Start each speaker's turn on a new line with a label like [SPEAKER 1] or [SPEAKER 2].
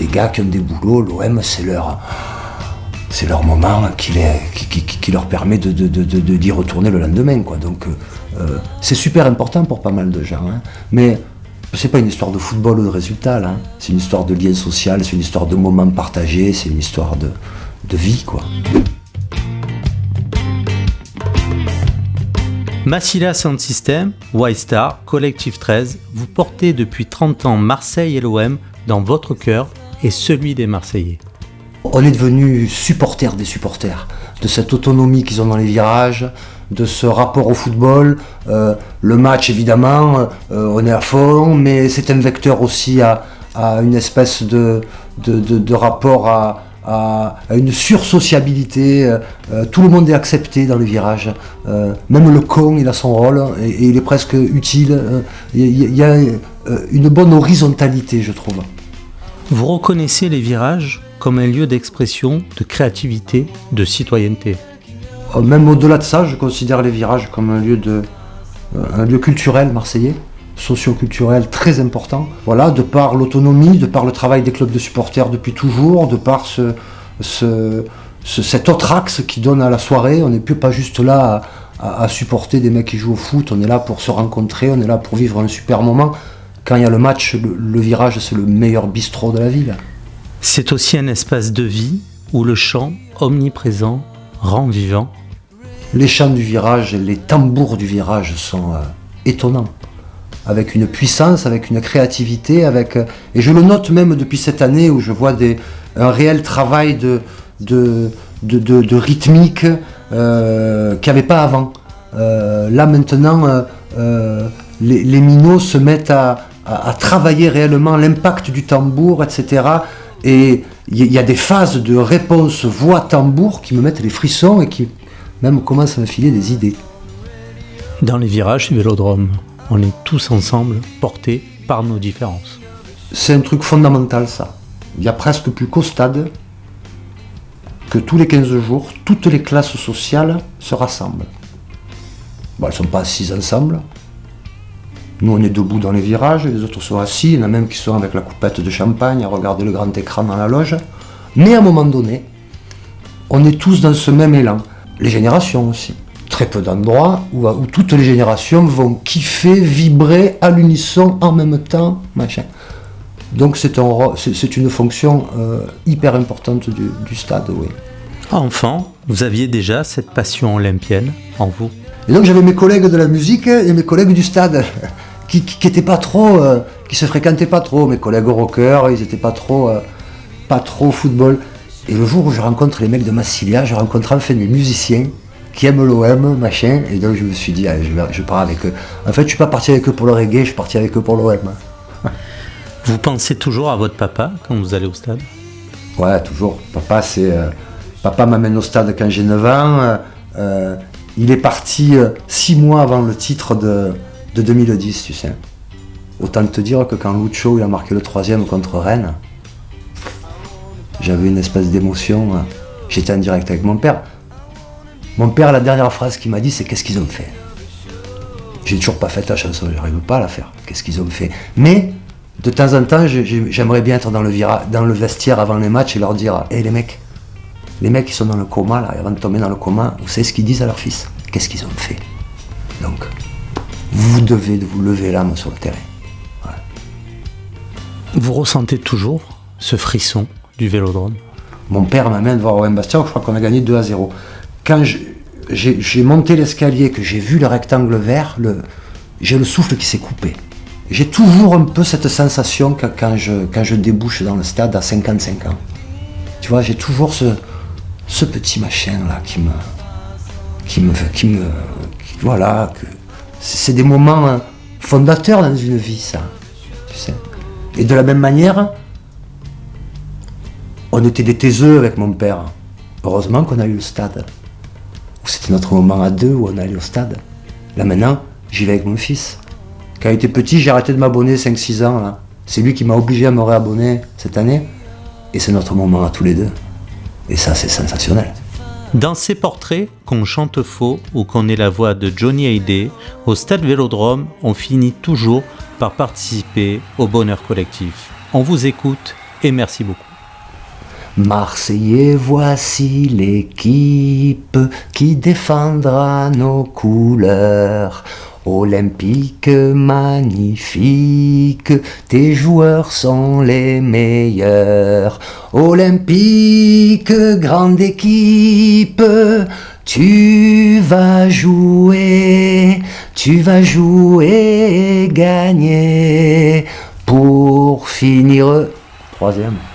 [SPEAKER 1] des gars qui ont des boulots, l'OM c'est leur moment qui leur permet d'y retourner le lendemain, quoi. Donc c'est super important pour pas mal de gens, hein. Mais c'est pas une histoire de football ou de résultat, là, hein. C'est une histoire de lien social, c'est une histoire de moments partagés, c'est une histoire de vie, quoi.
[SPEAKER 2] Massilia Sound System, White Star, Collectif 13, vous portez depuis 30 ans Marseille et l'OM dans votre cœur et celui des Marseillais.
[SPEAKER 1] On est devenus supporters des supporters, de cette autonomie qu'ils ont dans les virages, de ce rapport au football. Le match, évidemment, on est à fond, mais c'est un vecteur aussi à une espèce de rapport à une sursociabilité. Tout le monde est accepté dans les virages. Même le con, il a son rôle et il est presque utile. Il y a une bonne horizontalité, je trouve.
[SPEAKER 2] Vous reconnaissez les virages comme un lieu d'expression, de créativité, de citoyenneté.
[SPEAKER 1] Même au-delà de ça, je considère les virages comme un lieu culturel marseillais, socio-culturel très important. Voilà, de par l'autonomie, de par le travail des clubs de supporters depuis toujours, de par cet autre axe qui donne à la soirée. On n'est plus pas juste là à supporter des mecs qui jouent au foot, on est là pour se rencontrer, on est là pour vivre un super moment. Quand il y a le match, le virage, c'est le meilleur bistrot de la ville.
[SPEAKER 2] C'est aussi un espace de vie où le chant, omniprésent, rend vivant.
[SPEAKER 1] Les chants du virage, les tambours du virage sont étonnants, avec une puissance, avec une créativité, et je le note même depuis cette année où je vois un réel travail de rythmique qu'il n'y avait pas avant. Là maintenant, les minots se mettent à travailler réellement l'impact du tambour, etc. Et il y a des phases de réponse voix-tambour qui me mettent les frissons et qui même commencent à me filer des idées.
[SPEAKER 2] Dans les virages du Vélodrome, on est tous ensemble portés par nos différences.
[SPEAKER 1] C'est un truc fondamental, ça. Il y a presque plus qu'au stade que tous les 15 jours, toutes les classes sociales se rassemblent. Bon, elles ne sont pas assises ensemble. Nous, on est debout dans les virages, les autres sont assis, il y en a même qui sont avec la coupette de champagne à regarder le grand écran dans la loge. Mais à un moment donné, on est tous dans ce même élan. Les générations aussi. Très peu d'endroits où toutes les générations vont kiffer, vibrer à l'unisson en même temps, machin. Donc c'est une fonction hyper importante du stade, oui.
[SPEAKER 2] Enfant, vous aviez déjà cette passion olympienne en vous.
[SPEAKER 1] Et donc j'avais mes collègues de la musique et mes collègues du stade qui étaient pas trop, qui se fréquentaient pas trop. Mes collègues rockers, ils étaient pas trop football. Et le jour où je rencontre les mecs de Massilia, je rencontre enfin des musiciens qui aiment l'OM, machin. Et donc je me suis dit, allez, je pars avec eux. En fait, je suis pas parti avec eux pour le reggae, je suis parti avec eux pour l'OM.
[SPEAKER 2] Vous pensez toujours à votre papa quand vous allez au stade ?
[SPEAKER 1] Ouais, toujours. Papa m'amène au stade quand j'ai 9 ans. Il est parti 6 mois avant le titre de 2010, tu sais. Autant te dire que quand Lucho il a marqué le 3e contre Rennes, j'avais une espèce d'émotion. J'étais en direct avec mon père. Mon père, la dernière phrase qu'il m'a dit, c'est « Qu'est-ce qu'ils ont fait ?» J'ai toujours pas fait la chanson, j'arrive pas à la faire. Qu'est-ce qu'ils ont fait? Mais de temps en temps, j'aimerais bien être dans le vestiaire avant les matchs et leur dire « Hé les mecs qui sont dans le coma, là, avant de tomber dans le coma, vous savez ce qu'ils disent à leur fils? Qu'est-ce qu'ils ont fait? Donc, vous devez vous lever l'âme sur le terrain. » Voilà.
[SPEAKER 2] Vous ressentez toujours ce frisson du Vélodrome?
[SPEAKER 1] Mon père m'amène voir OM Bastia, je crois qu'on a gagné 2-0. Quand j'ai monté l'escalier, que j'ai vu le rectangle vert, j'ai le souffle qui s'est coupé. J'ai toujours un peu cette sensation quand je débouche dans le stade à 55 ans. Tu vois, j'ai toujours ce petit machin là voilà, c'est des moments fondateurs dans une vie, ça, tu sais. Et de la même manière, on était des taiseux avec mon père. Heureusement qu'on a eu le stade. C'était notre moment à deux où on allait au stade. Là maintenant, j'y vais avec mon fils. Quand il était petit, j'ai arrêté de m'abonner 5-6 ans. Là. C'est lui qui m'a obligé à me réabonner cette année. Et c'est notre moment à tous les deux. Et ça, c'est sensationnel.
[SPEAKER 2] Dans ces portraits, qu'on chante faux ou qu'on ait la voix de Johnny Hallyday, au Stade Vélodrome, on finit toujours par participer au bonheur collectif. On vous écoute et merci beaucoup.
[SPEAKER 1] Marseillais, voici l'équipe qui défendra nos couleurs. Olympique, magnifique, tes joueurs sont les meilleurs. Olympique, grande équipe, tu vas jouer et gagner pour finir troisième.